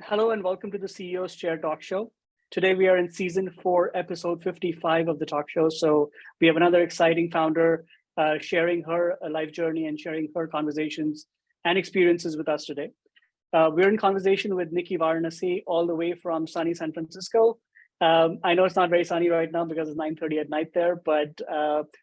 Hello and welcome to the CEO's Chair talk show. Today we are in season 4, episode 55 of the talk show. So we have another exciting founder sharing her life journey and sharing her conversations and experiences with us today. We're in conversation with Nikki Varanasi all the way from sunny San Francisco. I know it's not very sunny right now because it's 9:30 at night there, but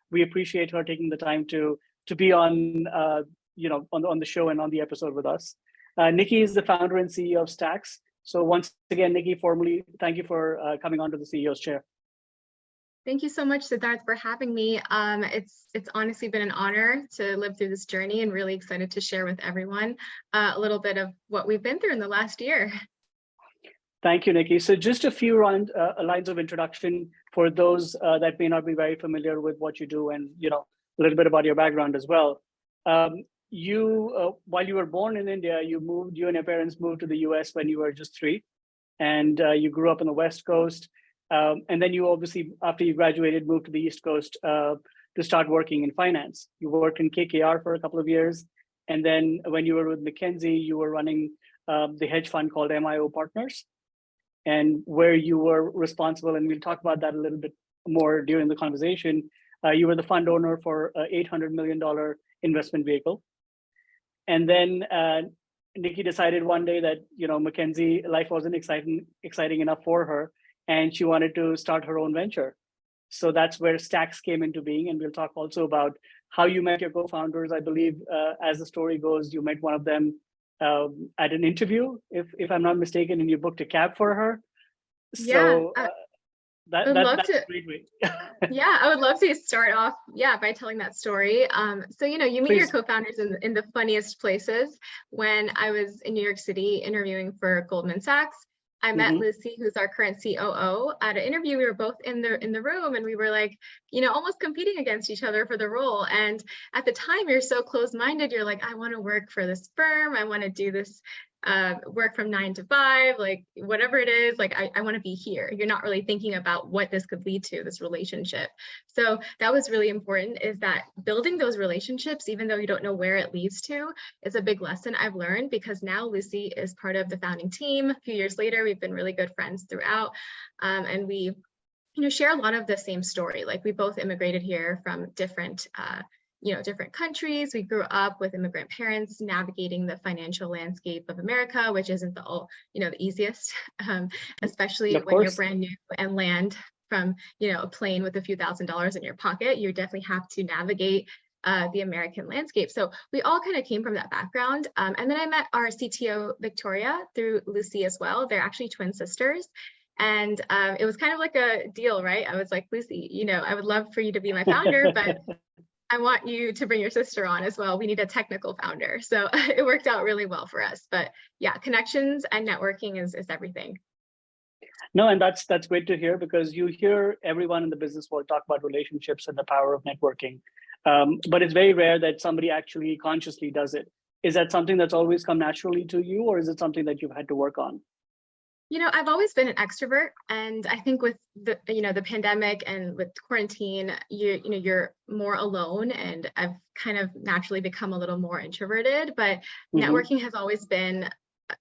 we appreciate her taking the time to be on on the show and on the episode with us. Nikki is the founder and CEO of Staax. So once again, Nikki, formally, thank you for coming onto the CEO's chair. Thank you so much, Siddharth, for having me. It's honestly been an honor to live through this journey and really excited to share with everyone a little bit of what we've been through in the last year. Thank you, Nikki. So just a few lines of introduction for those that may not be very familiar with what you do and a little bit about your background as well. While you were born in India, you and your parents moved to the US when you were just 3, and you grew up on the West Coast. And then you obviously, after you graduated, moved to the East Coast to start working in finance. You worked in KKR for a couple of years. And then when you were with McKinsey, you were running the hedge fund called MIO Partners, and where you were responsible, and we'll talk about that a little bit more during the conversation, you were the fund owner for an $800 million investment vehicle. And then Nikki decided one day that McKinsey life wasn't exciting enough for her, and she wanted to start her own venture. So that's where Staax came into being, and we'll talk also about how you met your co-founders. I believe, as the story goes, you met one of them at an interview, if I'm not mistaken, and you booked a cab for her. So that's a great way. Yeah, I would love to start off, by telling that story. So, you meet Please. your co-founders in the funniest places. When I was in New York City interviewing for Goldman Sachs, I met Lucy, who's our current COO, at an interview. We were both in the room, and we were like, almost competing against each other for the role. And at the time, you're so close-minded. You're like, I want to work for this firm. I want to do this work from 9 to 5, like whatever it is, like I want to be here. You're not really thinking about what this could lead to, this relationship. So that was really important, is that building those relationships, even though you don't know where it leads to, is a big lesson I've learned, because now Lucy is part of the founding team. A few years later, we've been really good friends throughout, and we share a lot of the same story. Like, we both immigrated here from different countries. We grew up with immigrant parents navigating the financial landscape of America, which isn't the easiest, especially when you're brand new and land from, a plane with a few $1,000s in your pocket. You definitely have to navigate the American landscape. So we all kind of came from that background. And then I met our CTO, Victoria, through Lucy as well. They're actually twin sisters. And it was kind of like a deal, right? I was like, Lucy, I would love for you to be my founder, but I want you to bring your sister on as well. We need a technical founder. So it worked out really well for us. But yeah, connections and networking is everything. No, and that's great to hear, because you hear everyone in the business world talk about relationships and the power of networking. But it's very rare that somebody actually consciously does it. Is that something that's always come naturally to you, or is it something that you've had to work on? I've always been an extrovert, and I think with the pandemic and with quarantine, you're more alone, and I've kind of naturally become a little more introverted, but networking has always been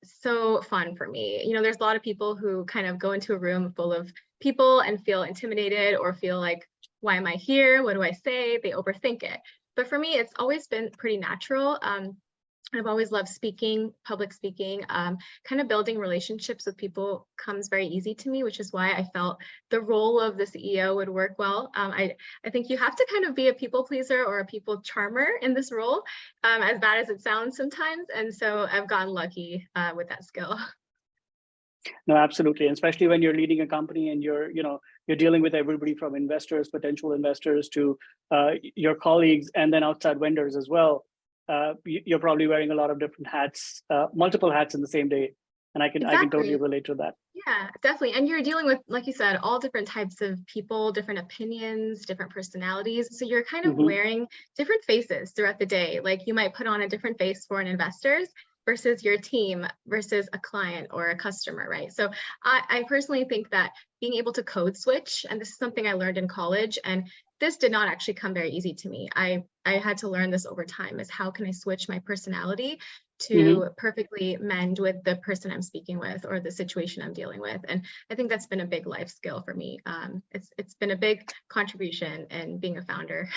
so fun for me. There's a lot of people who kind of go into a room full of people and feel intimidated or feel like, why am I here? What do I say? They overthink it. But for me, it's always been pretty natural. I've always loved speaking, public speaking. Kind of building relationships with people comes very easy to me, which is why I felt the role of the CEO would work well. I think you have to kind of be a people pleaser or a people charmer in this role, as bad as it sounds sometimes. And so I've gotten lucky with that skill. No, absolutely. And especially when you're leading a company and you're dealing with everybody from investors, potential investors, to your colleagues, and then outside vendors as well. You're probably wearing a lot of different hats, multiple hats in the same day. And I can totally relate to that. Yeah, definitely. And you're dealing with, like you said, all different types of people, different opinions, different personalities. So you're kind of wearing different faces throughout the day. Like, you might put on a different face for an investors versus your team versus a client or a customer, right? So I personally think that being able to code switch, and this is something I learned in college, and this did not actually come very easy to me. I had to learn this over time, is how can I switch my personality to perfectly mend with the person I'm speaking with or the situation I'm dealing with. And I think that's been a big life skill for me. It's been a big contribution in being a founder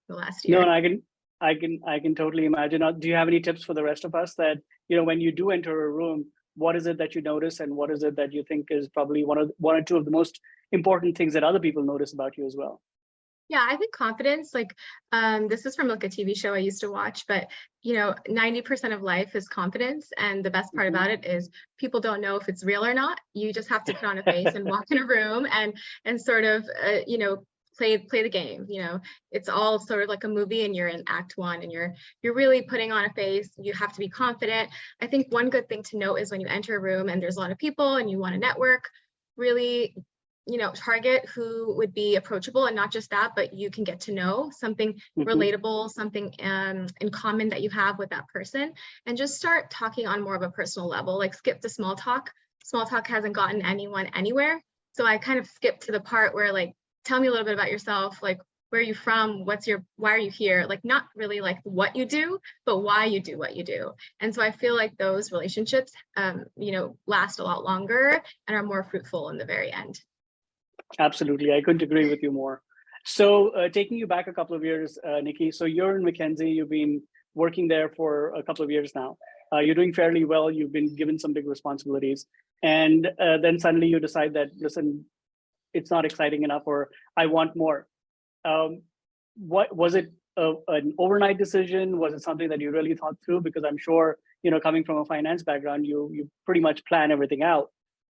the last year. No, and I can totally imagine. Do you have any tips for the rest of us that, when you do enter a room, what is it that you notice, and what is it that you think is probably one or two of the most important things that other people notice about you as well? Yeah, I think confidence, like this is from like a TV show I used to watch, but 90% of life is confidence. And the best part about it is people don't know if it's real or not. You just have to put on a face and walk in a room and sort of, play the game. It's all sort of like a movie, and you're in act one, and you're really putting on a face. You have to be confident. I think one good thing to note is when you enter a room and there's a lot of people and you want to network, really target who would be approachable, and not just that, but you can get to know something relatable, something in common that you have with that person, and just start talking on more of a personal level. Like skip the small talk. Small talk hasn't gotten anyone anywhere. So I kind of skipped to the part where like, tell me a little bit about yourself, like where are you from, why are you here? Like not really like what you do, but why you do what you do. And so I feel like those relationships, last a lot longer and are more fruitful in the very end. Absolutely. I couldn't agree with you more. So taking you back a couple of years, Nikki, so you're in McKinsey, you've been working there for a couple of years now. You're doing fairly well. You've been given some big responsibilities. And then suddenly you decide that, listen, it's not exciting enough, or I want more. What was it, an overnight decision? Was it something that you really thought through? Because I'm sure, coming from a finance background, you pretty much plan everything out.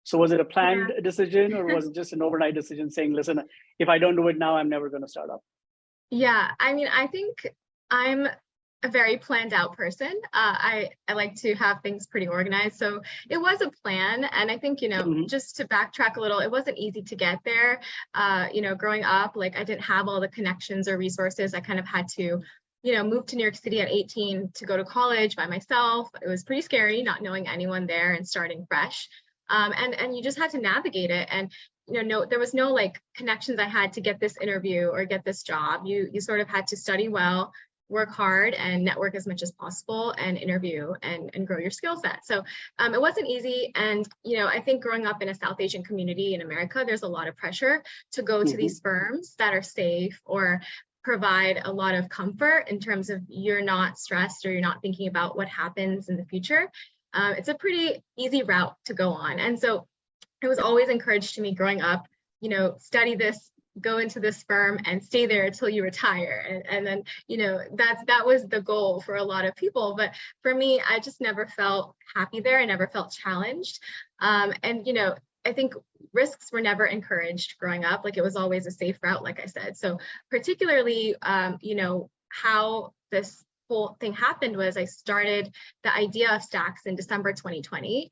So was it a planned decision, or was it just an overnight decision saying, listen, if I don't do it now, I'm never going to start up? Yeah, I mean, I think I'm a very planned out person. I like to have things pretty organized. So it was a plan. And I think, just to backtrack a little, it wasn't easy to get there. Growing up, like I didn't have all the connections or resources. I kind of had to moved to New York City at 18 to go to college by myself. It was pretty scary not knowing anyone there and starting fresh. And you just had to navigate it. And there was no like connections I had to get this interview or get this job. You sort of had to study well, work hard, and network as much as possible, and interview and grow your skill set. So it wasn't easy. And I think growing up in a South Asian community in America, there's a lot of pressure to go to these firms that are safe or provide a lot of comfort in terms of you're not stressed or you're not thinking about what happens in the future. It's a pretty easy route to go on. And so it was always encouraged to me growing up, study this, go into this firm and stay there until you retire. And then, that was the goal for a lot of people. But for me, I just never felt happy there. I never felt challenged. I think risks were never encouraged growing up. Like it was always a safe route, like I said. So particularly, how this whole thing happened was I started the idea of Staax in December 2020.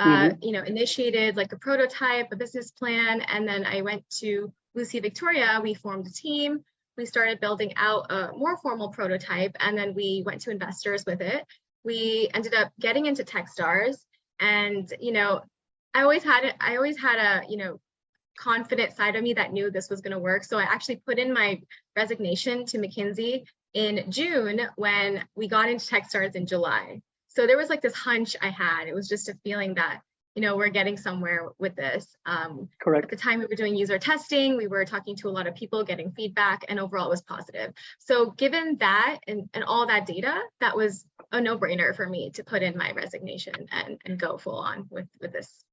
Initiated like a prototype, a business plan, and then I went to Lucy Victoria. We formed a team. We started building out a more formal prototype, and then we went to investors with it. We ended up getting into Techstars, and I always had a confident side of me that knew this was going to work. So I actually put in my resignation to McKinsey in June when we got into Techstars in July. So there was like this hunch I had. It was just a feeling that, we're getting somewhere with this. Correct. At the time we were doing user testing, we were talking to a lot of people, getting feedback, and overall it was positive. So given that and all that data, that was a no-brainer for me to put in my resignation and go full on with this.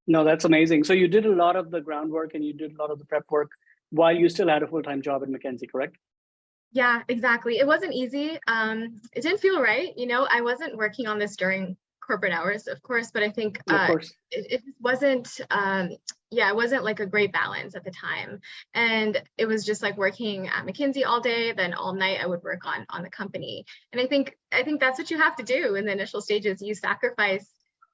No, that's amazing. So you did a lot of the groundwork and you did a lot of the prep work while you still had a full-time job at McKinsey, correct? Yeah, exactly. It wasn't easy. It didn't feel right. I wasn't working on this during corporate hours, of course, but I think it wasn't, it wasn't like a great balance at the time. And it was just like working at McKinsey all day, then all night I would work on the company. And I think that's what you have to do in the initial stages. You sacrifice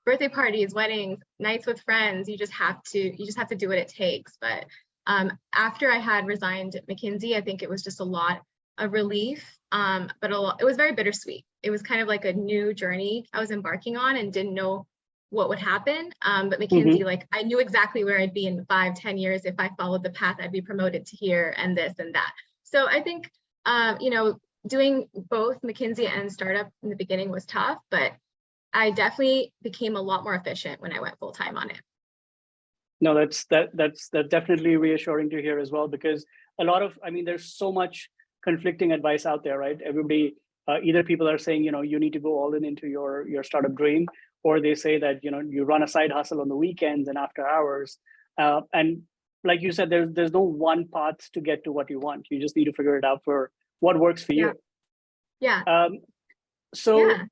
birthday parties, weddings, nights with friends. You just have to do what it takes. But after I had resigned at McKinsey, I think it was just a lot of relief, but it was very bittersweet. It was kind of like a new journey I was embarking on and didn't know what would happen. But McKinsey, like I knew exactly where I'd be in 5-10 years. If I followed the path, I'd be promoted to here and this and that. So I think, doing both McKinsey and startup in the beginning was tough, but I definitely became a lot more efficient when I went full time on it. No, that's definitely reassuring to hear as well, because a lot of, I mean, there's so much conflicting advice out there, right? Everybody, either people are saying, you know, you need to go all in into your startup dream, or they say that, you know, you run a side hustle on the weekends and after hours. And like you said, there's no one path to get to what you want. You just need to figure it out for what works for you. Yeah. So Yeah.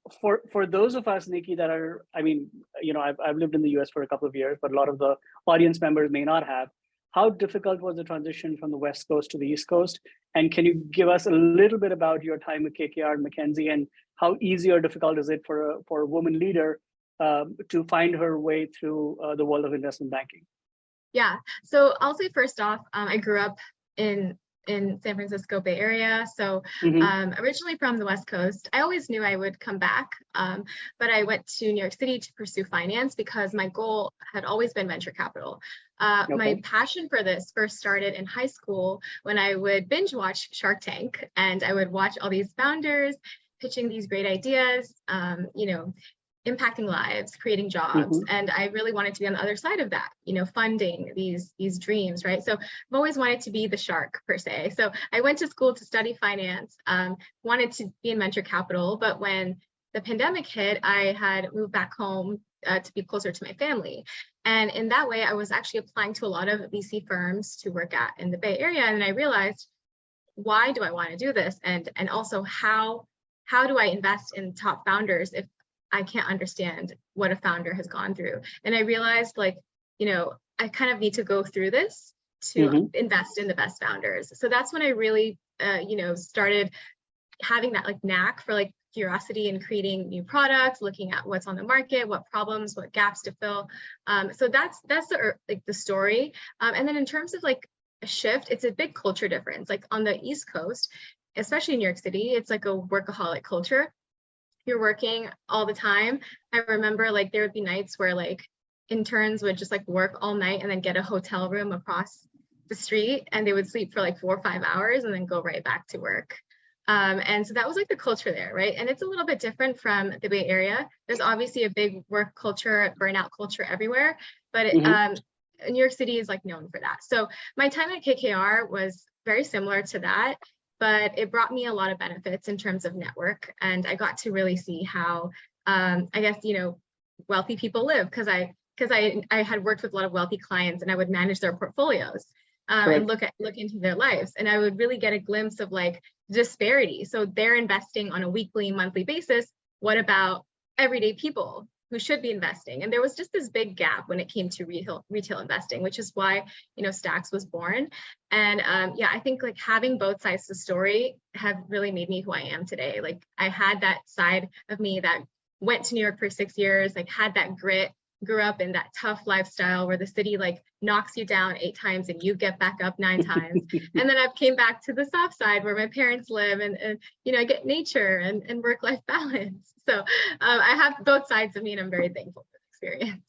for those of us, Nikki, that are, I mean, you know, I've lived in the US for a couple of years, but a lot of the audience members may not have. How difficult was the transition from the West Coast to the East Coast? And can you give us a little bit about your time at KKR and McKinsey, and how easy or difficult is it for a woman leader to find her way through the world of investment banking? Yeah. So I'll say first off, I grew up in San Francisco Bay Area. So originally from the West Coast. I always knew I would come back, but I went to New York City to pursue finance because my goal had always been venture capital. My passion for this first started in high school when I would binge watch Shark Tank, and I would watch all these founders pitching these great ideas, you know, impacting lives, creating jobs. And I really wanted to be on the other side of that, you know, funding these dreams, right? So I've always wanted to be the shark per se. So I went to school to study finance, wanted to be in venture capital, but when the pandemic hit, I had moved back home to be closer to my family. And in that way, I was actually applying to a lot of VC firms to work at in the Bay Area. And I realized, why do I want to do this? And also how do I invest in top founders if I can't understand what a founder has gone through? And I realized, like, you know, I kind of need to go through this to invest in the best founders. So that's when I really, you know, started having that like knack for like curiosity and creating new products, looking at what's on the market, what problems, what gaps to fill. So that's the story. And then in terms of like a shift, it's a big culture difference. Like on the East Coast, especially in New York City, it's like a workaholic culture. You're working all the time. I remember like there would be nights where like interns would just like work all night and then get a hotel room across the street, and they would sleep for like 4 or 5 hours and then go right back to work. And so that was like the culture there, right? And it's a little bit different from the Bay Area. There's obviously a big work culture, burnout culture everywhere, but New York City is like known for that. So my time at KKR was very similar to that, but it brought me a lot of benefits in terms of network. And I got to really see how, I guess, you know, wealthy people live, because I had worked with a lot of wealthy clients, and I would manage their portfolios and look into their lives. And I would really get a glimpse of like disparity. So they're investing on a weekly, monthly basis. What about everyday people who should be investing? And there was just this big gap when it came to retail investing, which is why, you know, Staax was born. And yeah, I think like having both sides of the story have really made me who I am today. Like I had that side of me that went to New York for 6 years, like had that grit, grew up in that tough lifestyle where the city like knocks you down 8 times and you get back up 9 times. And then I came back to the soft side where my parents live, and you know, I get nature and work-life balance. So I have both sides of me, and I'm very thankful for the experience.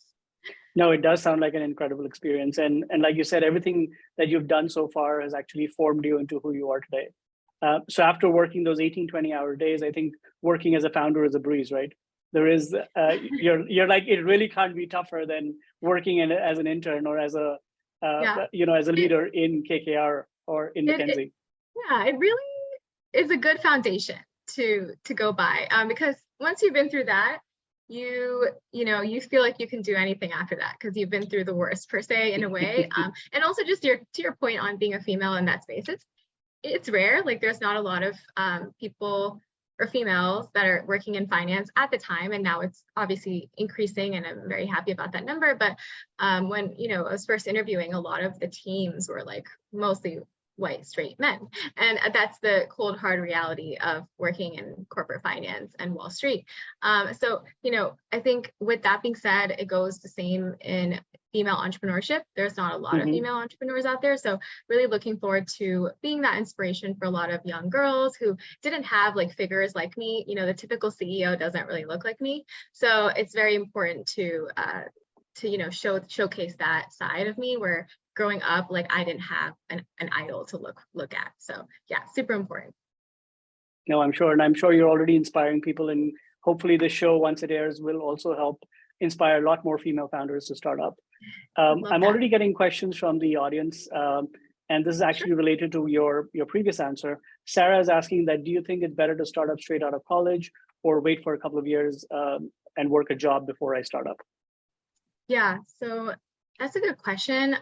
No, it does sound like an incredible experience. And like you said, everything that you've done so far has actually formed you into who you are today. So after working those 18, 20-hour days, I think working as a founder is a breeze, right? There is, you're like, it really can't be tougher than working as an intern or as a, you know, as a leader in KKR or in McKinsey. Yeah, it really is a good foundation to go by, because once you've been through that, you know, you feel like you can do anything after that because you've been through the worst per se in a way. And also just to your point on being a female in that space, it's rare. Like there's not a lot of people or females that are working in finance at the time, and now it's obviously increasing, and I'm very happy about that number. But when, you know, I was first interviewing, a lot of the teams were like mostly white straight men, and that's the cold hard reality of working in corporate finance and Wall Street. So, you know, I think with that being said, it goes the same in female entrepreneurship. There's not a lot of female entrepreneurs out there. So really looking forward to being that inspiration for a lot of young girls who didn't have like figures like me. You know, the typical CEO doesn't really look like me. So it's very important to you know, showcase that side of me where growing up, like I didn't have an idol to look at. So yeah, super important. No, I'm sure. And I'm sure you're already inspiring people in hopefully the show, once it airs, will also help inspire a lot more female founders to start up. I'm already getting questions from the audience, and this is actually related to your previous answer. Sarah is asking that, do you think it's better to start up straight out of college or wait for a couple of years and work a job before I start up? Yeah, so that's a good question.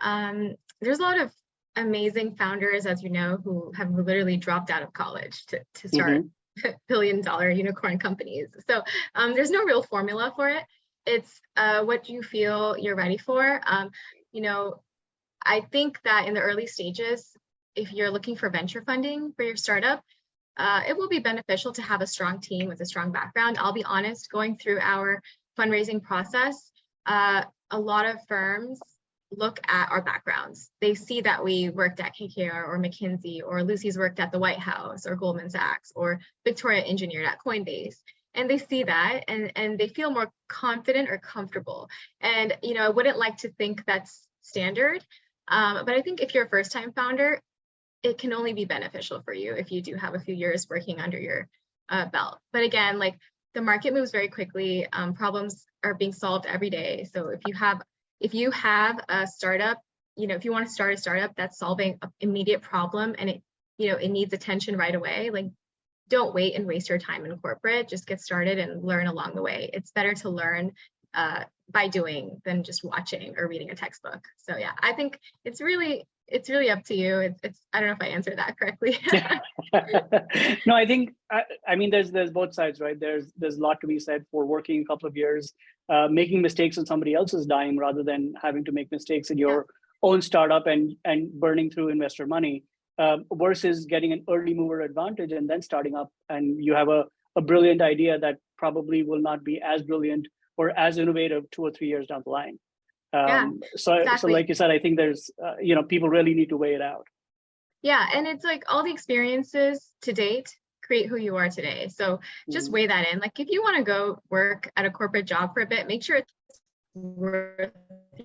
There's a lot of amazing founders, as you know, who have literally dropped out of college to start billion-dollar unicorn companies. So there's no real formula for it. It's what you feel you're ready for. You know, I think that in the early stages, if you're looking for venture funding for your startup, it will be beneficial to have a strong team with a strong background. I'll be honest, going through our fundraising process, a lot of firms look at our backgrounds. They see that we worked at KKR or McKinsey, or Lucy's worked at the White House or Goldman Sachs, or Victoria engineered at Coinbase. And they see that and they feel more confident or comfortable. And, you know, I wouldn't like to think that's standard, but I think if you're a first-time founder, it can only be beneficial for you if you do have a few years working under your belt. But again, like, the market moves very quickly. Problems are being solved every day. So if you have a startup, you know, if you want to start a startup that's solving an immediate problem and it needs attention right away, like, don't wait and waste your time in corporate. Just get started and learn along the way. It's better to learn by doing than just watching or reading a textbook. So yeah, I think it's really up to you. It's I don't know if I answered that correctly. No, I think I mean there's both sides, right? There's a lot to be said for working a couple of years, making mistakes on somebody else's dime rather than having to make mistakes in your own startup and burning through investor money, versus getting an early mover advantage and then starting up and you have a brilliant idea that probably will not be as brilliant or as innovative 2 or 3 years down the line. So like you said, I think there's, people really need to weigh it out. Yeah, and it's like all the experiences to date create who you are today. So just weigh that in. Like, if you want to go work at a corporate job for a bit, make sure it's worth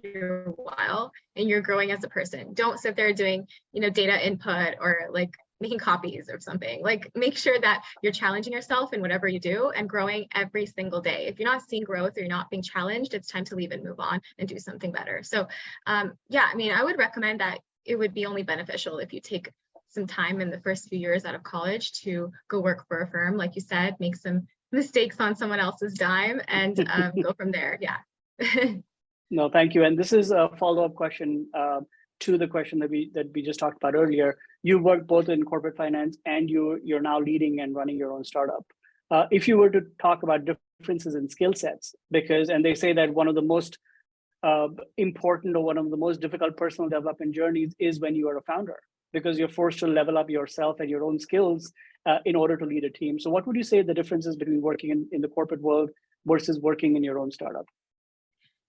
your while and you're growing as a person. Don't sit there doing, data input or like making copies or something. Like, make sure that you're challenging yourself in whatever you do and growing every single day. If you're not seeing growth or you're not being challenged, it's time to leave and move on and do something better. So yeah, I mean, I would recommend that it would be only beneficial if you take some time in the first few years out of college to go work for a firm, like you said, make some mistakes on someone else's dime and go from there. Yeah. No, thank you. And this is a follow-up question to the question that we just talked about earlier. You work both in corporate finance and you're now leading and running your own startup. If you were to talk about differences in skill sets, and they say that one of the most important or one of the most difficult personal development journeys is when you are a founder, because you're forced to level up yourself and your own skills in order to lead a team. So what would you say the differences between working in the corporate world versus working in your own startup?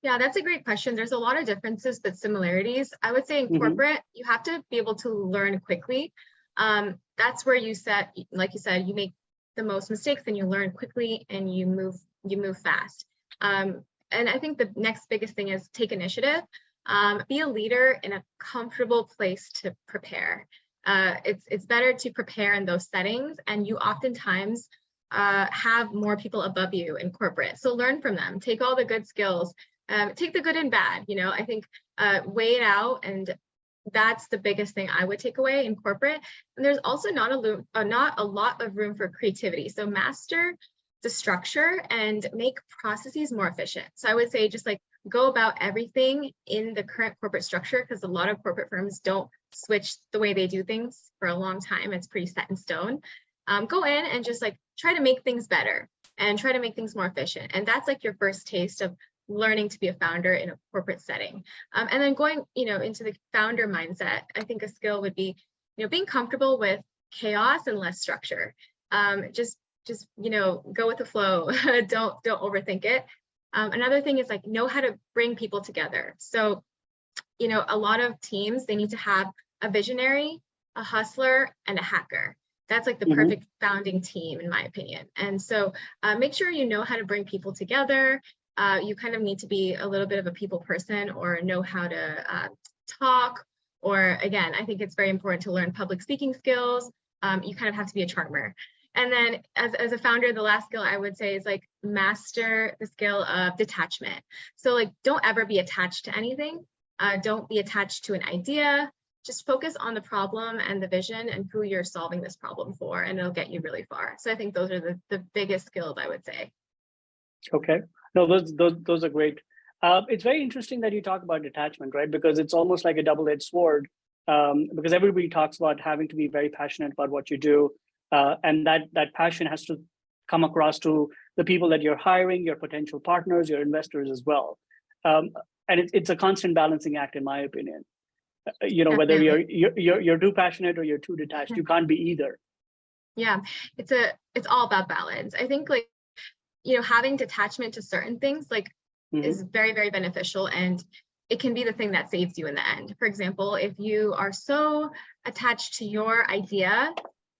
Yeah, that's a great question. There's a lot of differences, but similarities. I would say in corporate, you have to be able to learn quickly. That's where like you said, you make the most mistakes and you learn quickly and you move fast. And I think the next biggest thing is take initiative. Be a leader in a comfortable place to prepare. It's better to prepare in those settings, and you oftentimes have more people above you in corporate. So learn from them. Take all the good skills. Take the good and bad. I think weigh it out, and that's the biggest thing I would take away in corporate. And there's also not a lot of room for creativity. So master the structure and make processes more efficient. So I would say just like go about everything in the current corporate structure, because a lot of corporate firms don't switch the way they do things for a long time. It's pretty set in stone. Go in and just like try to make things better and try to make things more efficient. And that's like your first taste of learning to be a founder in a corporate setting. And then going, into the founder mindset, I think a skill would be, being comfortable with chaos and less structure. Just go with the flow. Don't overthink it. Another thing is like know how to bring people together. So, a lot of teams, they need to have a visionary, a hustler, and a hacker. That's like the perfect founding team, in my opinion. And so make sure you know how to bring people together. You kind of need to be a little bit of a people person or know how to talk. Or again, I think it's very important to learn public speaking skills. You kind of have to be a charmer. And then as a founder, the last skill I would say is like master the skill of detachment. So like, don't ever be attached to anything. Don't be attached to an idea. Just focus on the problem and the vision and who you're solving this problem for, and it'll get you really far. So I think those are the biggest skills I would say. Okay. No, those are great. It's very interesting that you talk about detachment, right? Because it's almost like a double-edged sword. Because everybody talks about having to be very passionate about what you do, and that passion has to come across to the people that you're hiring, your potential partners, your investors as well. And it's a constant balancing act, in my opinion. Whether you're too passionate or you're too detached, you can't be either. Yeah, it's all about balance. I think like, having detachment to certain things like is very, very beneficial, and it can be the thing that saves you in the end. For example, if you are so attached to your idea,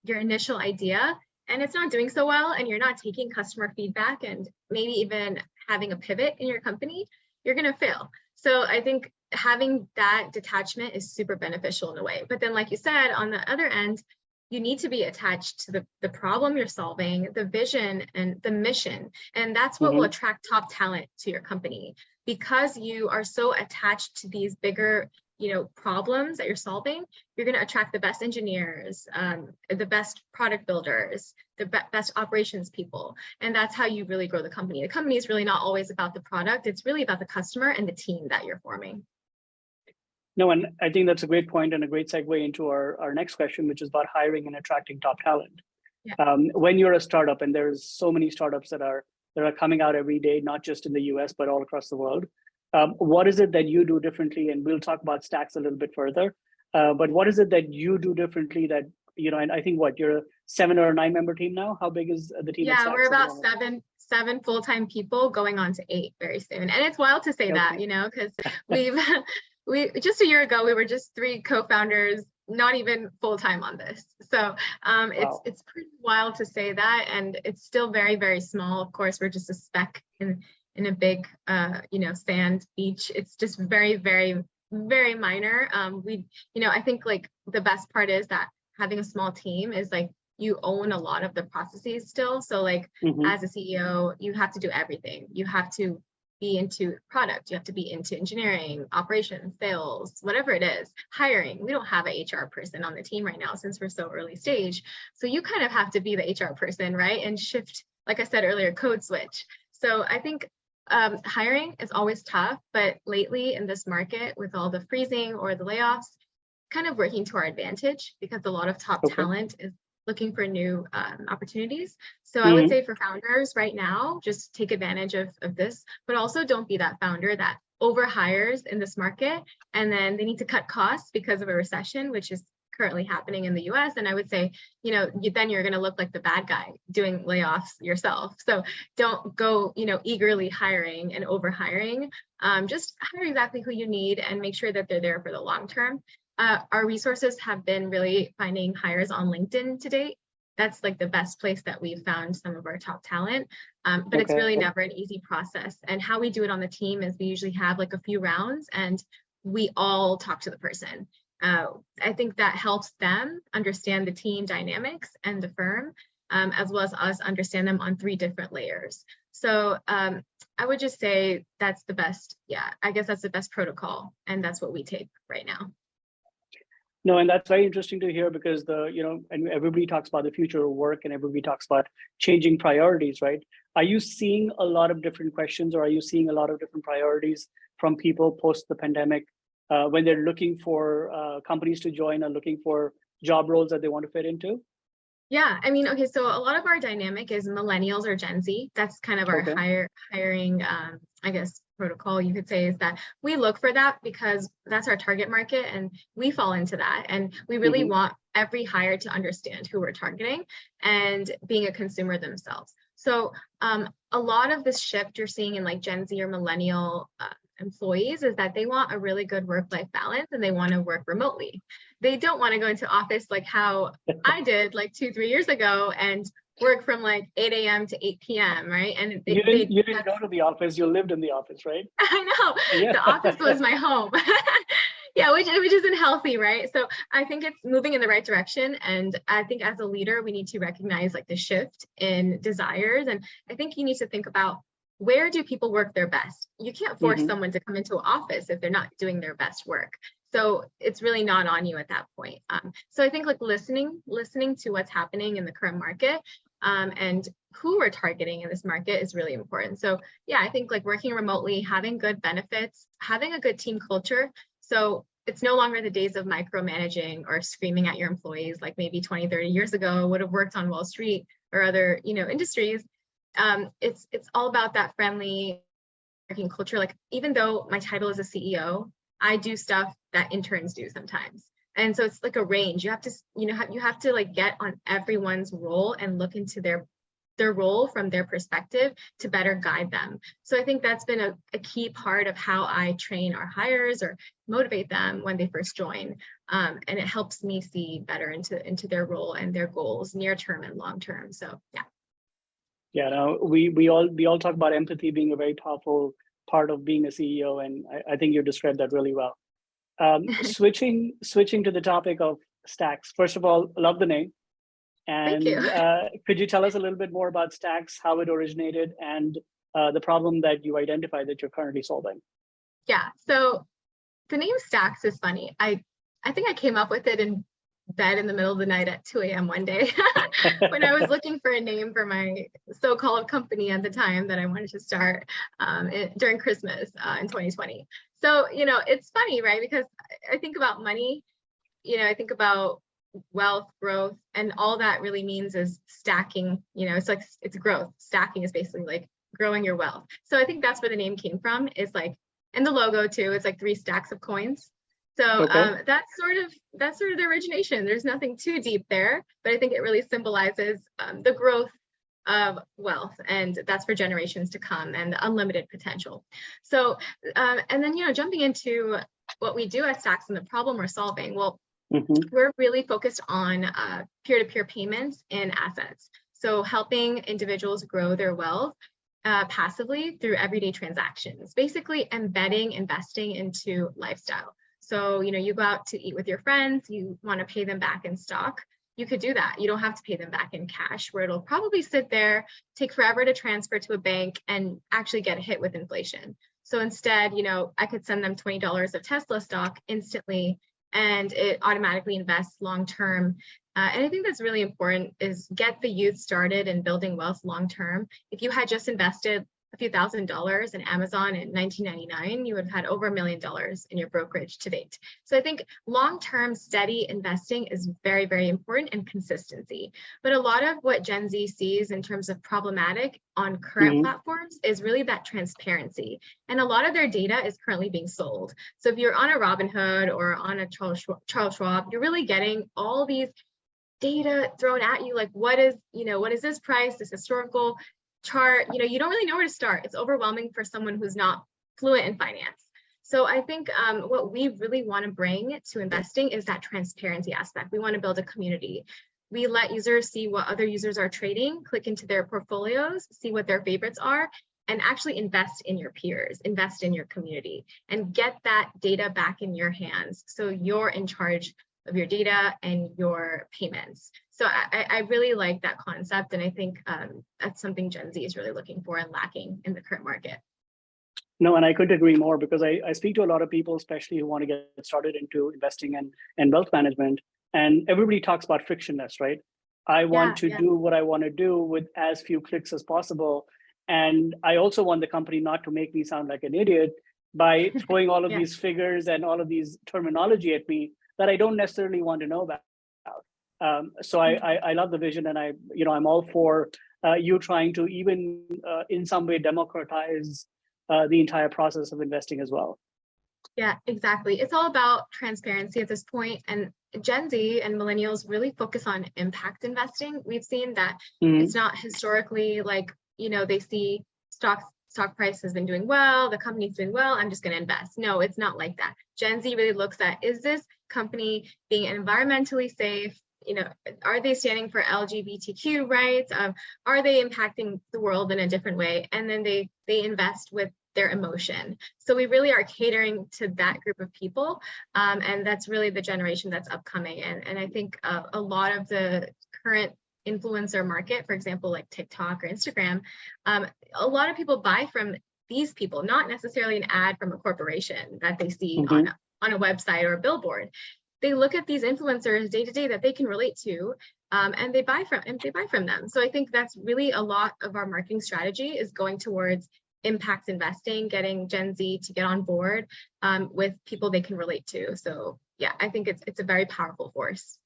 your initial idea, and it's not doing so well, and you're not taking customer feedback and maybe even having a pivot in your company, you're going to fail. So I think having that detachment is super beneficial in a way. But then, like you said, on the other end, you need to be attached to the problem you're solving, the vision and the mission. And that's what will attract top talent to your company, because you are so attached to these bigger, problems that you're solving. You're going to attract the best engineers, the best product builders, the best operations people. And that's how you really grow the company. The company is really not always about the product. It's really about the customer and the team that you're forming. No, and I think that's a great point and a great segue into our next question, which is about hiring and attracting top talent. Yeah. When you're a startup, and there's so many startups that are coming out every day, not just in the US, but all across the world. What is it that you do differently? And we'll talk about Staax a little bit further. But what is it that you do differently that, and I think you're a 7 or 9 member team now? How big is the team? Yeah, we're about seven full-time people going on to 8 very soon. And it's wild to say that, because we just a year ago, we were just 3 co-founders, not even full-time on this. So it's pretty wild to say that. And it's still very, very small. Of course, we're just a speck in a big, sand beach. It's just very, very, very minor. I think like the best part is that having a small team is like, you own a lot of the processes still. So like as a CEO, you have to do everything. You have to be into product, you have to be into engineering, operations, sales, whatever it is, hiring. We don't have an HR person on the team right now since we're so early stage. So you kind of have to be the HR person, right? And shift, like I said earlier, code switch. So I think hiring is always tough, but lately in this market with all the freezing or the layoffs, kind of working to our advantage because a lot of top talent is looking for new opportunities. So I would say for founders right now, just take advantage of this, but also don't be that founder that overhires in this market and then they need to cut costs because of a recession, which is currently happening in the US. And I would say, then you're going to look like the bad guy doing layoffs yourself. So don't go, eagerly hiring and overhiring. Just hire exactly who you need and make sure that they're there for the long term. Our resources have been really finding hires on LinkedIn to date. That's like the best place that we've found some of our top talent, but it's really never an easy process. And how we do it on the team is we usually have like a few rounds and we all talk to the person. I think that helps them understand the team dynamics and the firm, as well as us understand them on 3 different layers. So I would just say that's the best. Yeah, I guess that's the best protocol. And that's what we take right now. No, and that's very interesting to hear because and everybody talks about the future of work and everybody talks about changing priorities, right? Are you seeing a lot of different questions or are you seeing a lot of different priorities from people post the pandemic when they're looking for companies to join or looking for job roles that they want to fit into? Yeah, I mean, okay, so a lot of our dynamic is millennials or Gen Z. That's kind of our hiring, I guess, protocol, you could say, is that we look for that because that's our target market and we fall into that. And we really want every hire to understand who we're targeting and being a consumer themselves. So a lot of this shift you're seeing in like Gen Z or millennial employees is that they want a really good work-life balance and they want to work remotely. They don't want to go into office like how I did like 2-3 years ago and work from like 8 a.m. to 8 p.m. right? And you didn't go to the office, you lived in the office, right? I know. Yeah. The office was my home. Yeah, which isn't healthy, right? So I think it's moving in the right direction. And I think as a leader, we need to recognize like the shift in desires. And I think you need to think about, where do people work their best? You can't force someone to come into an office if they're not doing their best work. So it's really not on you at that point. So I think like listening to what's happening in the current market, and who we're targeting in this market is really important. So yeah, I think like working remotely, having good benefits, having a good team culture. So it's no longer the days of micromanaging or screaming at your employees like maybe 20, 30 years ago would have worked on Wall Street or other, industries. It's all about that friendly working culture. Like, even though my title is a CEO, I do stuff that interns do sometimes. And so it's like a range. You have to, you have to like get on everyone's role and look into their role from their perspective to better guide them. So I think that's been a key part of how I train our hires or motivate them when they first join. And it helps me see better into their role and their goals, near term and long term. So yeah. Yeah, no, we all talk about empathy being a very powerful part of being a CEO, and I think you described that really well. Switching to the topic of Staax. First of all, love the name. And Thank you. Could you tell us a little bit more about Staax, how it originated, and the problem that you identified that you're currently solving? Yeah, so the name Staax is funny. I think I came up with it in bed in the middle of the night at 2 a.m. one day when I was looking for a name for my so-called company at the time that I wanted to start during Christmas in 2020. So, it's funny, right? Because I think about money, I think about wealth, growth, and all that really means is stacking. It's growth. Stacking is basically like growing your wealth. So I think that's where the name came from, is like, and the logo too, it's like 3 stacks of coins. So Okay. that's sort of the origination. There's nothing too deep there, but I think it really symbolizes the growth of wealth, and that's for generations to come, and the unlimited potential. So, and then, jumping into what we do at Staax and the problem we're solving, well, we're really focused on peer-to-peer payments and assets. So helping individuals grow their wealth passively through everyday transactions, basically embedding investing into lifestyle. So, you go out to eat with your friends, you want to pay them back in stock, you could do that. You don't have to pay them back in cash, where it'll probably sit there, take forever to transfer to a bank, and actually get hit with inflation. So instead, I could send them $20 of Tesla stock instantly, and it automatically invests long-term. And I think that's really important, is get the youth started in building wealth long-term. If you had just invested a few $1,000s in Amazon in 1999, you would have had over $1 million in your brokerage to date. So I think long-term steady investing is very, very important, and consistency. But a lot of what Gen Z sees in terms of problematic on current platforms is really that transparency. And a lot of their data is currently being sold. So if you're on a Robinhood or on a Charles Schwab, you're really getting all these data thrown at you, like what is this price, this historical chart, you don't really know where to start. It's overwhelming for someone who's not fluent in finance. So I think what we really want to bring to investing is that transparency aspect. We want to build a community. We let users see what other users are trading, click into their portfolios, see what their favorites are, and actually invest in your peers, invest in your community, and get that data back in your hands. So you're in charge of your data and your payments. So I really like that concept, and I think that's something Gen Z is really looking for and lacking in the current market. No, and I couldn't agree more, because I speak to a lot of people, especially who want to get started into investing and wealth management, and everybody talks about frictionless, right? I want to do what I want to do with as few clicks as possible. And I also want the company not to make me sound like an idiot by throwing all of these figures and all of these terminology at me that I don't necessarily want to know about. So I love the vision, and I'm all for you trying to even in some way democratize the entire process of investing as well. Yeah, exactly. It's all about transparency at this point, and Gen Z and millennials really focus on impact investing. We've seen that it's not historically like, they see stock price has been doing well, the company's doing well, I'm just going to invest. No, it's not like that. Gen Z really looks at, is this company being environmentally safe? Are they standing for LGBTQ rights? Are they impacting the world in a different way? And then they invest with their emotion. So we really are catering to that group of people. And that's really the generation that's upcoming. And I think a lot of the current influencer market, for example, like TikTok or Instagram, a lot of people buy from these people, not necessarily an ad from a corporation that they see on a website or a billboard. They look at these influencers day to day that they can relate to, and they buy from them. So I think that's really a lot of our marketing strategy is going towards impact investing, getting Gen Z to get on board with people they can relate to. So yeah, I think it's a very powerful force.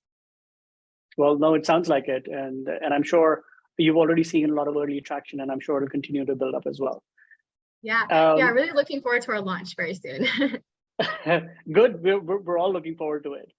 Well, no, it sounds like it, and I'm sure you've already seen a lot of early traction, and I'm sure it'll continue to build up as well. Yeah, yeah, really looking forward to our launch very soon. Good, we're all looking forward to it.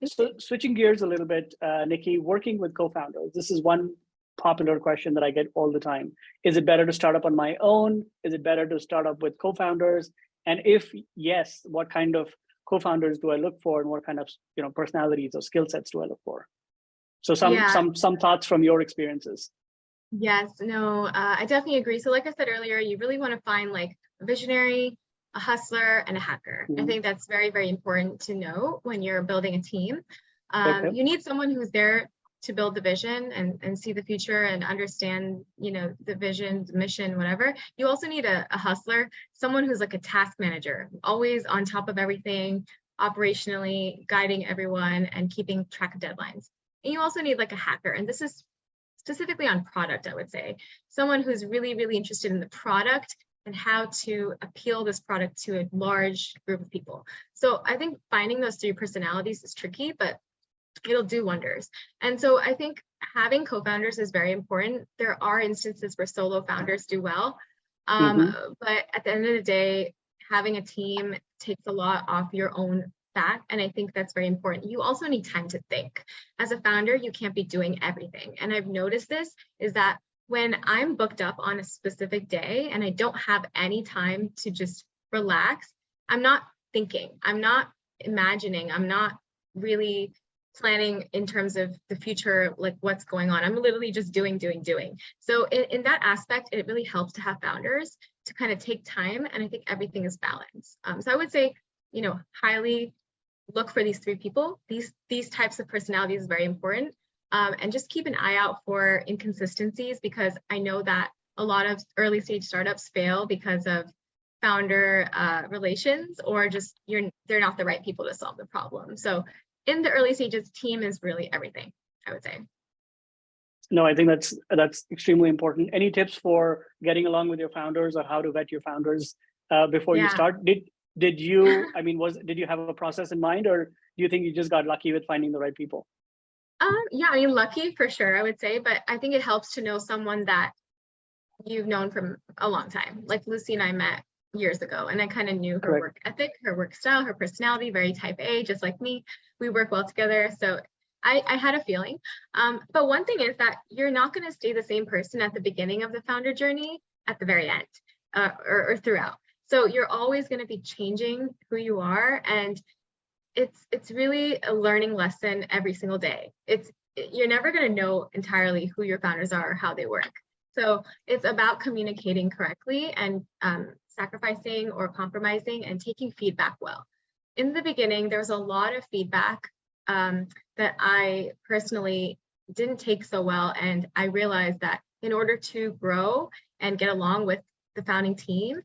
So switching gears a little bit, Nikki, working with co-founders, this is one popular question that I get all the time. Is it better to start up on my own? Is it better to start up with co-founders? And if yes, what kind of co-founders do I look for, and what kind of personalities or skill sets do I look for? So some thoughts from your experiences. Yes, no, I definitely agree. So like I said earlier, you really want to find like a visionary, a hustler, and a hacker. I think that's very, very important to know when you're building a team. You need someone who's there to build the vision and see the future and understand, the vision, the mission, whatever. You also need a hustler, someone who's like a task manager, always on top of everything, operationally guiding everyone and keeping track of deadlines. And you also need like a hacker. And this is specifically on product, I would say. Someone who's really, really interested in the product and how to appeal this product to a large group of people. So I think finding those three personalities is tricky, but it'll do wonders. And so I think having co-founders is very important. There are instances where solo founders do well, but at the end of the day, having a team takes a lot off your own back. And I think that's very important. You also need time to think. As a founder, you can't be doing everything. And I've noticed this is that when I'm booked up on a specific day and I don't have any time to just relax, I'm not thinking, I'm not imagining, I'm not really planning in terms of the future, like what's going on. I'm literally just doing. So in that aspect, it really helps to have founders to kind of take time. And I think everything is balanced. So I would say, highly look for these three people. These types of personalities is very important. And just keep an eye out for inconsistencies, because I know that a lot of early stage startups fail because of founder relations, or just they're not the right people to solve the problem. So in the early stages, team is really everything, I would say. No, I think that's extremely important. Any tips for getting along with your founders, or how to vet your founders before you start? Did you have a process in mind, or do you think you just got lucky with finding the right people? Yeah, I mean, lucky for sure, I would say, but I think it helps to know someone that you've known from a long time. Like Lucy and I met years ago, and I kind of knew her work ethic, her work style, her personality, very type A, just like me. We work well together. So I had a feeling. But one thing is that you're not going to stay the same person at the beginning of the founder journey at the very end or throughout. So you're always going to be changing who you are. And it's really a learning lesson every single day. You're never going to know entirely who your founders are or how they work. So it's about communicating correctly and sacrificing or compromising and taking feedback well. In the beginning, there was a lot of feedback that I personally didn't take so well. And I realized that in order to grow and get along with the founding team,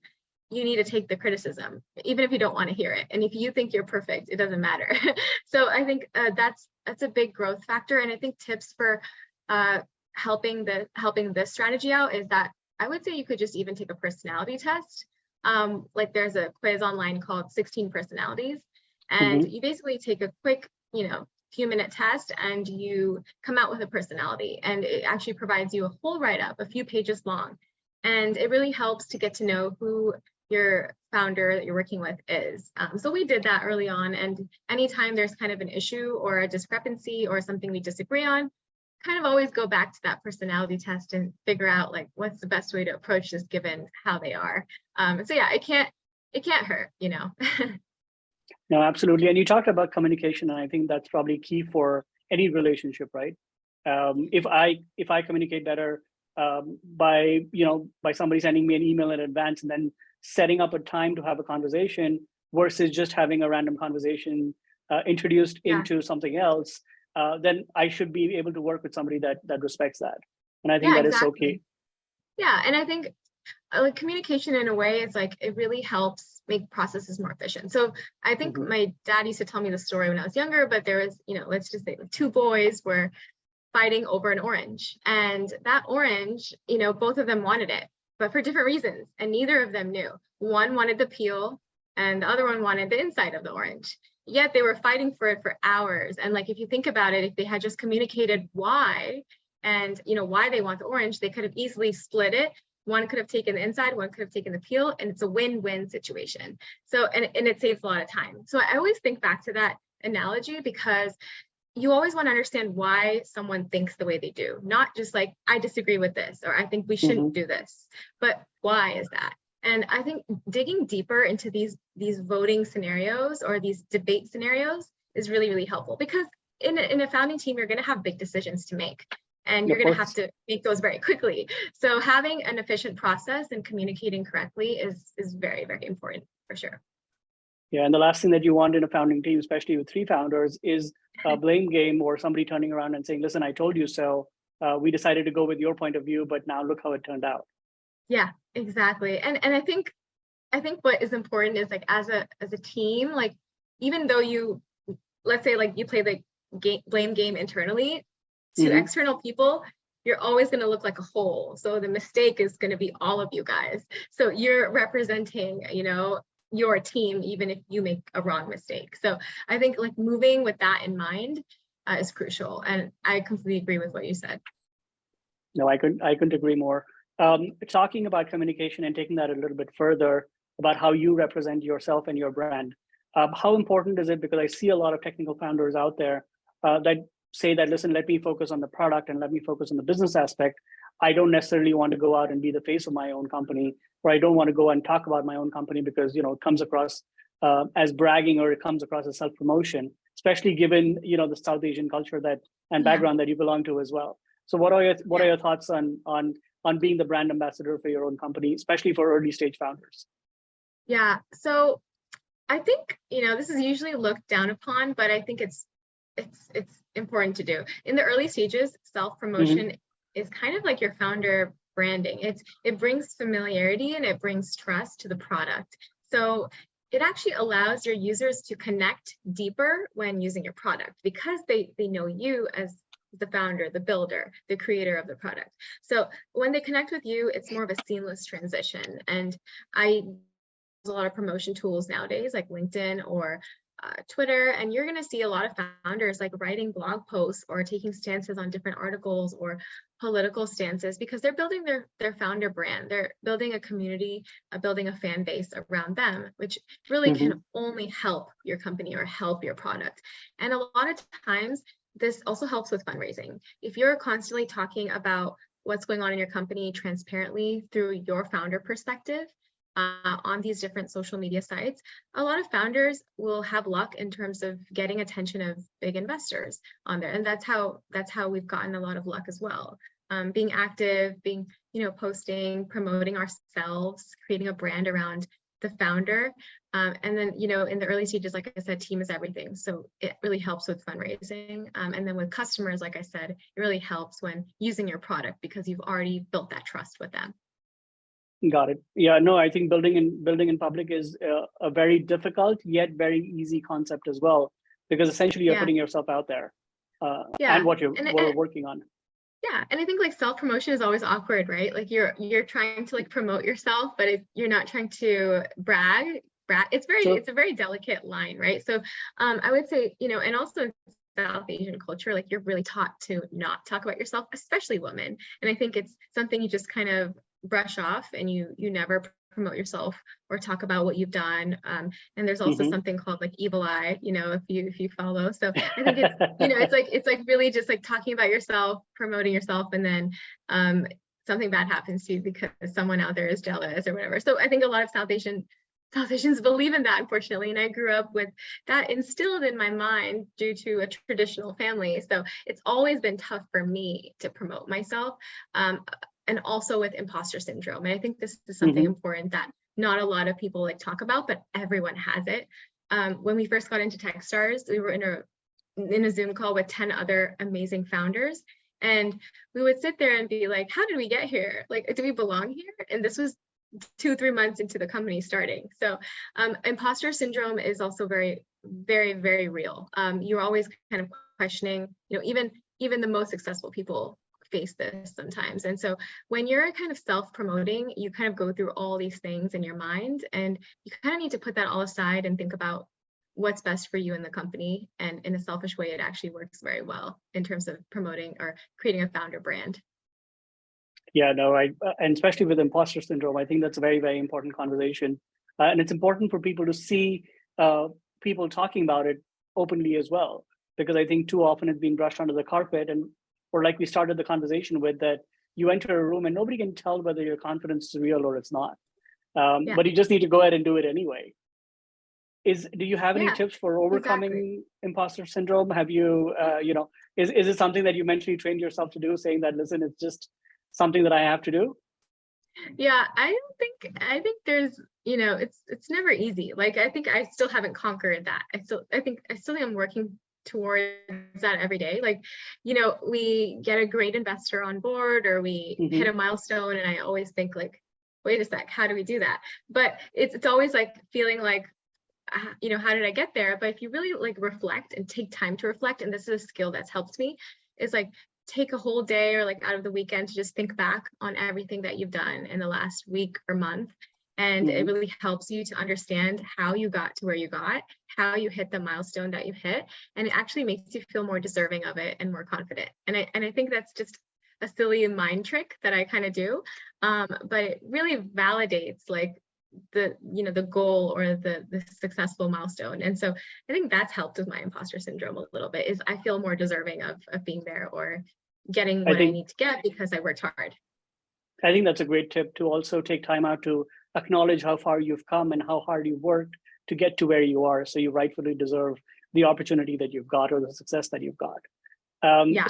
you need to take the criticism, even if you don't want to hear it. And if you think you're perfect, it doesn't matter. So I think that's a big growth factor. And I think tips for helping this strategy out is that I would say you could just even take a personality test. Like there's a quiz online called 16 Personalities. And you basically take a quick, few minute test and you come out with a personality. And it actually provides you a whole write-up, a few pages long. And it really helps to get to know who your founder that you're working with is. So we did that early on. And anytime there's kind of an issue or a discrepancy or something we disagree on, kind of always go back to that personality test and figure out like what's the best way to approach this given how they are. So yeah, it can't hurt, No, absolutely. And you talked about communication, and I think that's probably key for any relationship, right? If I communicate better, by somebody sending me an email in advance and then setting up a time to have a conversation versus just having a random conversation introduced into something else, then I should be able to work with somebody that respects that. And I think that is so key. Yeah, and I think like communication in a way, it's like it really helps make processes more efficient. So I think my dad used to tell me the story when I was younger, but there was, let's just say two boys were fighting over an orange, and that orange, both of them wanted it, but for different reasons, and neither of them knew. One wanted the peel and the other one wanted the inside of the orange, yet they were fighting for it for hours. And like, if you think about it, if they had just communicated why and why they want the orange, they could have easily split it. One could have taken the inside, one could have taken the peel, and it's a win-win situation. So, and it saves a lot of time. So I always think back to that analogy, because you always want to understand why someone thinks the way they do, not just like, I disagree with this, or I think we shouldn't do this, but why is that? And I think digging deeper into these voting scenarios or these debate scenarios is really, really helpful, because in a founding team, you're going to have big decisions to make. And you're going to have to make those very quickly. So having an efficient process and communicating correctly is very, very important for sure. Yeah, and the last thing that you want in a founding team, especially with 3 founders, is a blame game or somebody turning around and saying, listen, I told you so. We decided to go with your point of view, but now look how it turned out. Yeah, exactly. And I think what is important is like as a team, like even though let's say like you play the blame game internally, to external people, you're always going to look like a whole. So the mistake is going to be all of you guys. So you're representing, your team, even if you make a wrong mistake. So I think like moving with that in mind is crucial. And I completely agree with what you said. No, I couldn't agree more. Talking about communication and taking that a little bit further about how you represent yourself and your brand. How important is it? Because I see a lot of technical founders out there that say that, listen, let me focus on the product and let me focus on the business aspect. I don't necessarily want to go out and be the face of my own company, or I don't want to go and talk about my own company because, it comes across as bragging, or it comes across as self-promotion, especially given, the South Asian culture and background that you belong to as well. So what are your thoughts on being the brand ambassador for your own company, especially for early stage founders? Yeah, so I think, this is usually looked down upon, but I think it's important to do. In the early stages, self-promotion is kind of like your founder branding. It brings familiarity and it brings trust to the product. So it actually allows your users to connect deeper when using your product, because they know you as the founder, the builder, the creator of the product. So when they connect with you, it's more of a seamless transition. And I use a lot of promotion tools nowadays, like LinkedIn or Twitter, and you're going to see a lot of founders like writing blog posts or taking stances on different articles or political stances, because they're building their founder brand. They're building a community, building a fan base around them, which really can only help your company or help your product. And a lot of times, this also helps with fundraising. If you're constantly talking about what's going on in your company transparently through your founder perspective, on these different social media sites, a lot of founders will have luck in terms of getting attention of big investors on there. And that's how we've gotten a lot of luck as well. Being active, being, posting, promoting ourselves, creating a brand around the founder. And then, in the early stages, like I said, team is everything. So it really helps with fundraising. And then with customers, like I said, it really helps when using your product, because you've already built that trust with them. Got it. Yeah, no, I think building in public is a very difficult yet very easy concept as well, because essentially you're putting yourself out there and what you're working on. Yeah, and I think like self-promotion is always awkward, right? Like you're trying to like promote yourself, but you're not trying to brag. It's a very delicate line, right? So I would say, and also in South Asian culture, like you're really taught to not talk about yourself, especially women. And I think it's something you just kind of brush off, and you never promote yourself or talk about what you've done. And there's also something called like evil eye, if you follow. So I think it's like really just like talking about yourself, promoting yourself, and then something bad happens to you because someone out there is jealous or whatever. So I think a lot of South Asians believe in that, unfortunately. And I grew up with that instilled in my mind due to a traditional family. So it's always been tough for me to promote myself. and also with imposter syndrome. And I think this is something important that not a lot of people like talk about, but everyone has it. When we first got into Techstars, we were in a Zoom call with 10 other amazing founders. And we would sit there and be like, how did we get here? Like, do we belong here? And this was 2-3 months into the company starting. So imposter syndrome is also very, very, very real. You're always kind of questioning, even the most successful people face this sometimes. And so when you're kind of self-promoting, you kind of go through all these things in your mind, and you kind of need to put that all aside and think about what's best for you in the company. And in a selfish way, it actually works very well in terms of promoting or creating a founder brand. Yeah, no, and especially with imposter syndrome, I think that's a very, very important conversation. And it's important for people to see people talking about it openly as well, because I think too often it's been brushed under the carpet, or like we started the conversation with, that you enter a room and nobody can tell whether your confidence is real or it's not. But you just need to go ahead and do it anyway. Do you have any tips for overcoming imposter syndrome? Have you, is it something that you mentally trained yourself to do, saying that, listen, it's just something that I have to do? Yeah, I think there's, it's never easy. Like, I think I still haven't conquered that. I still think I'm working towards that every day. Like, we get a great investor on board, or we hit a milestone, and I always think like, wait a sec, how do we do that? But it's always like feeling like, how did I get there? But if you really like reflect and take time to reflect, and this is a skill that's helped me, is like take a whole day or like out of the weekend to just think back on everything that you've done in the last week or month. And it really helps you to understand how you got to where you got, how you hit the milestone that you hit. And it actually makes you feel more deserving of it and more confident. And I think that's just a silly mind trick that I kind of do. But it really validates like the goal or the successful milestone. And so I think that's helped with my imposter syndrome a little bit, is I feel more deserving of being there or getting what I need to get because I worked hard. I think that's a great tip, to also take time out to acknowledge how far you've come and how hard you've worked to get to where you are, so you rightfully deserve the opportunity that you've got or the success that you've got.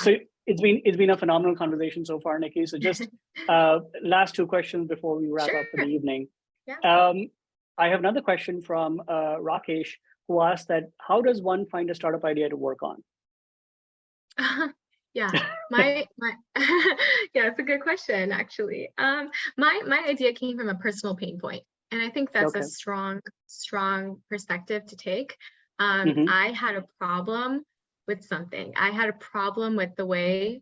So it's been a phenomenal conversation so far, Nikki. So just last 2 questions before we wrap up for the evening. I have another question from Rakesh, who asked that, how does one find a startup idea to work on? My it's a good question, actually. My idea came from a personal pain point, and I think that's a strong perspective to take. I had a problem with something. I had a problem with the way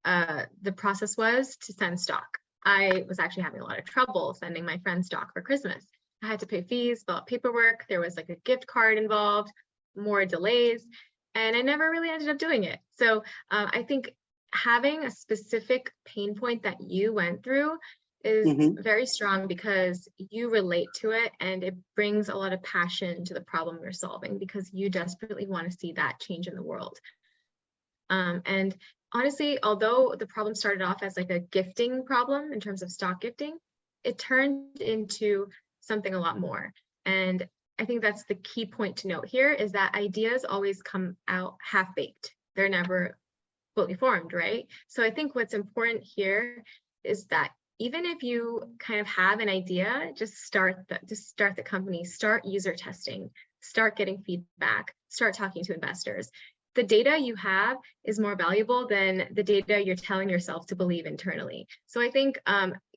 the process was to send stock. I was actually having a lot of trouble sending my friends stock for Christmas. I had to pay fees, fill out paperwork. There was like a gift card involved, more delays, and I never really ended up doing it. So I think having a specific pain point that you went through is very strong, because you relate to it and it brings a lot of passion to the problem you're solving, because you desperately want to see that change in the world. And honestly, although the problem started off as like a gifting problem in terms of stock gifting, it turned into something a lot more. And I think that's the key point to note here, is that ideas always come out half-baked. They're never fully formed, right? So I think what's important here is that even if you kind of have an idea, just start the company, start user testing, start getting feedback, start talking to investors. The data you have is more valuable than the data you're telling yourself to believe internally. So I think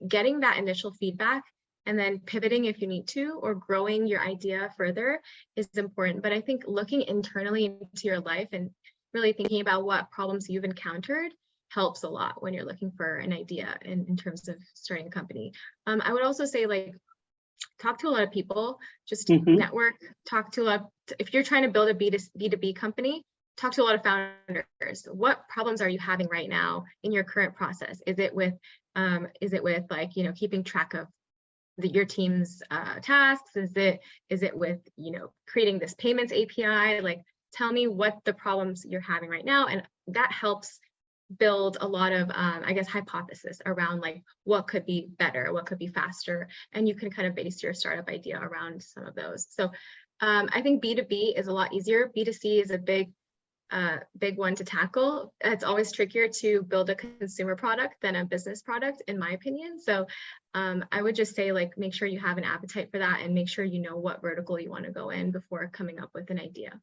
getting that initial feedback and then pivoting if you need to, or growing your idea further, is important. But I think looking internally into your life and really thinking about what problems you've encountered helps a lot when you're looking for an idea in terms of starting a company. I would also say, like, talk to a lot of people, just network, talk to a lot. If you're trying to build a B2B company, talk to a lot of founders. What problems are you having right now in your current process? Is it with like, keeping track of your team's tasks? Is it with, creating this payments API? Like, tell me what the problems you're having right now. And that helps build a lot of, hypothesis around like what could be better, what could be faster. And you can kind of base your startup idea around some of those. So I think B2B is a lot easier. B2C is a big big one to tackle. It's always trickier to build a consumer product than a business product, in my opinion. So I would just say, like, make sure you have an appetite for that and make sure you know what vertical you want to go in before coming up with an idea.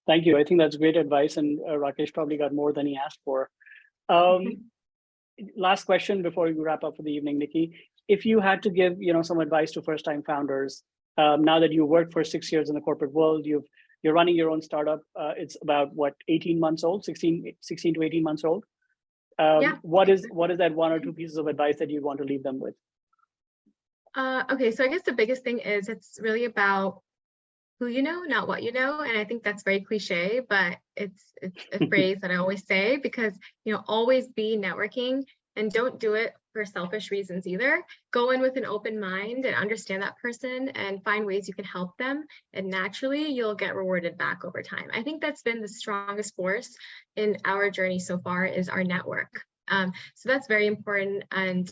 Thank you. I think that's great advice, and Rakesh probably got more than he asked for. Last question before we wrap up for the evening, Nikki. If you had to give, some advice to first-time founders, now that you worked for 6 years in the corporate world, you're running your own startup. It's about 18 months old, 16 to 18 months old. Yeah. What is that one or two pieces of advice that you want to leave them with? Okay, so I guess the biggest thing is it's really about who you know, not what you know. And I think that's very cliche, but it's a phrase that I always say, because, always be networking, and don't do it for selfish reasons either. Go in with an open mind and understand that person and find ways you can help them. And naturally, you'll get rewarded back over time. I think that's been the strongest force in our journey so far, is our network. So that's very important, and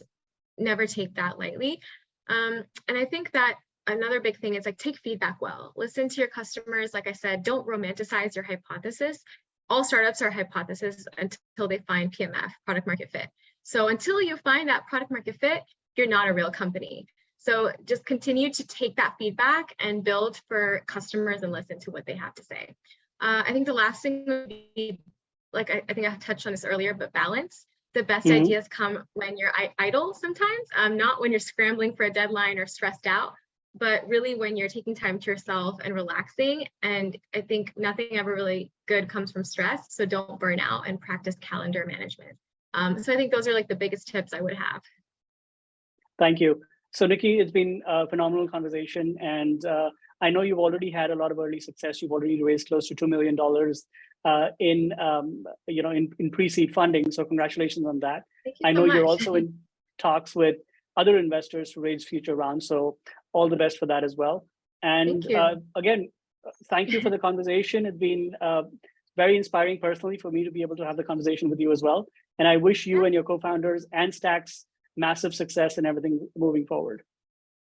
never take that lightly. And I think that another big thing is, like, take feedback well. Listen to your customers. Like I said, don't romanticize your hypothesis. All startups are hypothesis until they find PMF, product market fit. So until you find that product market fit, you're not a real company. So just continue to take that feedback and build for customers and listen to what they have to say. I think the last thing would be, like, I think I touched on this earlier, but balance. The best ideas come when you're idle sometimes, not when you're scrambling for a deadline or stressed out, but really when you're taking time to yourself and relaxing. And I think nothing ever really good comes from stress. So don't burn out, and practice calendar management. So I think those are, like, the biggest tips I would have. Thank you. So Nikki, it's been a phenomenal conversation, and I know you've already had a lot of early success. You've already raised close to $2 million in pre-seed funding. So congratulations on that. I know you're also in talks with other investors to raise future rounds. So all the best for that as well. And again, thank you for the conversation. It's been very inspiring personally for me to be able to have the conversation with you as well. And I wish you and your co-founders and Staax massive success and everything moving forward.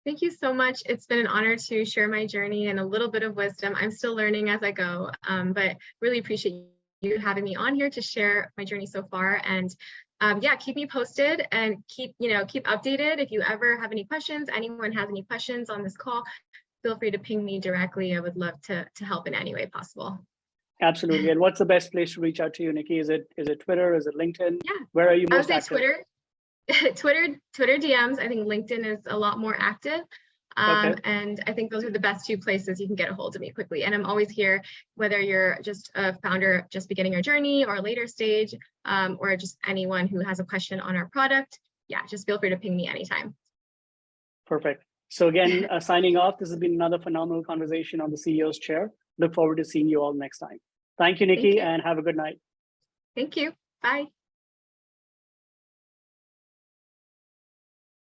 Thank you so much. It's been an honor to share my journey and a little bit of wisdom. I'm still learning as I go, but really appreciate you having me on here to share my journey so far. And yeah, keep me posted and keep updated. If you ever have any questions, anyone has any questions on this call, feel free to ping me directly. I would love to help in any way possible. Absolutely. And what's the best place to reach out to you, Nikki? Is it Twitter? Is it LinkedIn? Yeah. Where are you most I would active? say Twitter DMs. I think LinkedIn is a lot more active. And I think those are the best two places you can get a hold of me quickly. And I'm always here, whether you're just a founder just beginning your journey or later stage, or just anyone who has a question on our product. Yeah, just feel free to ping me anytime. Perfect. So again, signing off, this has been another phenomenal conversation on the CEO's Chair. Look forward to seeing you all next time. Thank you, Nikki, and have a good night. Thank you. Bye.